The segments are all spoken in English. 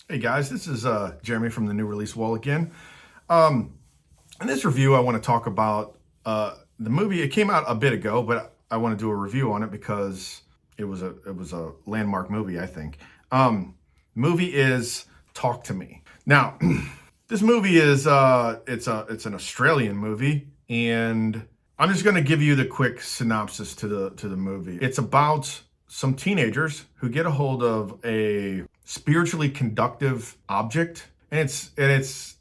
Hey guys, this is Jeremy from the New Release Wall again. In this review, I want to talk about the movie. It came out a bit ago, but I want to do a review on it because it was a landmark movie, I think. Movie is Talk to Me. Now, this movie is it's an Australian movie, and I'm just going to give you the quick synopsis to the movie. It's about some teenagers who get a hold of a spiritually conductive object, and it's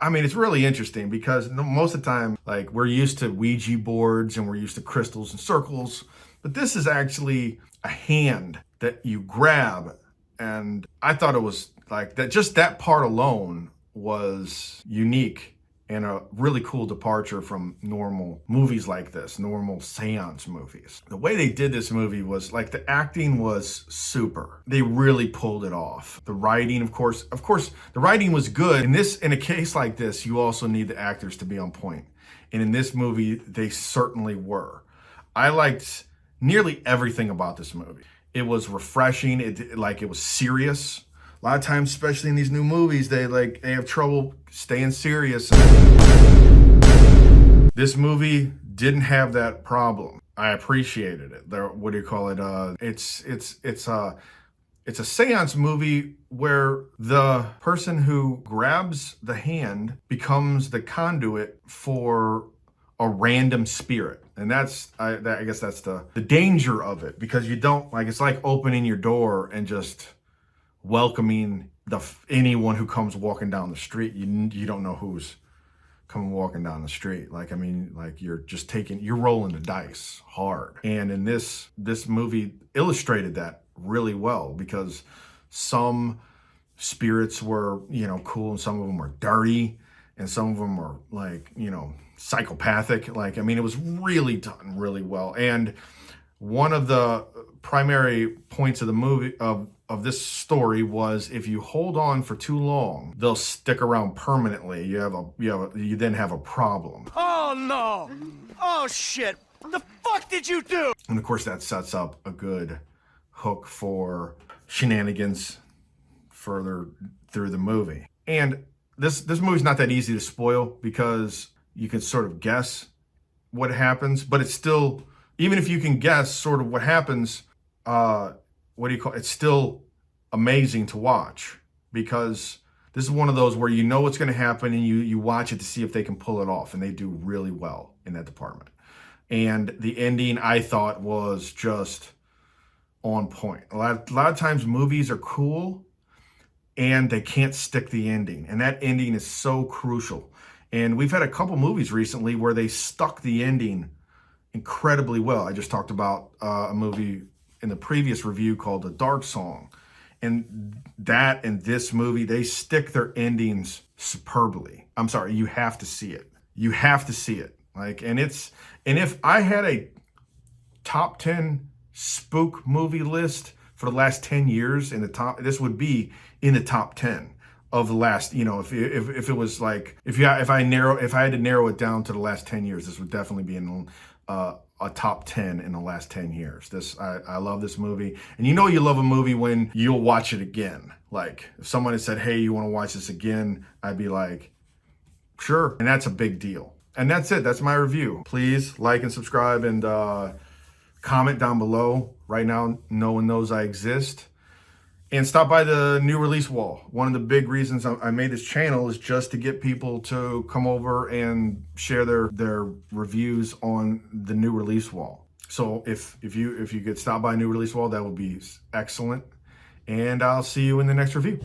I mean, it's really interesting because most of the time, like, we're used to Ouija boards and we're used to crystals and circles, but this is actually a hand that you grab. And I thought it was like that, just that part alone was unique and a really cool departure from normal movies like this, normal seance movies. The way they did this movie was like the acting was super. They really pulled it off. The writing, of course, the writing was good. In a case like this, you also need the actors to be on point. And in this movie, they certainly were. I liked nearly everything about this movie. It was refreshing. It was serious. A lot of times, especially in these new movies, they have trouble staying serious. This movie didn't have that problem. I appreciated it. What do you call it? It's a seance movie where the person who grabs the hand becomes the conduit for a random spirit. And I guess that's the danger of it, because you don't, like, it's like opening your door and just welcoming anyone who comes walking down the street. You don't know who's coming walking down the street. Like, I mean, like, you're rolling the dice hard. And in this movie illustrated that really well, because some spirits were, cool, and some of them were dirty, and some of them were, like, psychopathic. Like, I mean, it was really done really well. And one of the primary points of the movie of this story was, if you hold on for too long, they'll stick around permanently. You then have a problem. Oh no! Oh shit! What the fuck did you do? And of course, that sets up a good hook for shenanigans further through the movie. And this movie's not that easy to spoil, because you can sort of guess what happens, but it's still, even if you can guess sort of what happens, it's still amazing to watch, because this is one of those where you know what's going to happen, and you watch it to see if they can pull it off, and they do really well in that department. And the ending, I thought, was just on point. A lot of times movies are cool and they can't stick the ending, and that ending is so crucial. And we've had a couple movies recently where they stuck the ending incredibly well. I just talked about a movie in the previous review called The Dark Song. And that and this movie, they stick their endings superbly. I'm sorry, you have to see it. You have to see it. And if I had a top 10 spook movie list for the last 10 years this would be in the top 10 of the last, if it was like, if I had to narrow it down to the last 10 years, this would definitely be in a top 10 in the last 10 years. I love this movie. And you love a movie when you'll watch it again. Like, if someone had said, hey, you want to watch this again? I'd be like, sure. And that's a big deal. And that's it. That's my review. Please like and subscribe, and comment down below. Right now, no one knows I exist. And stop by the New Release Wall. One of the big reasons I made this channel is just to get people to come over and share their reviews on the New Release Wall. So if you could stop by New Release Wall, that would be excellent. And I'll see you in the next review.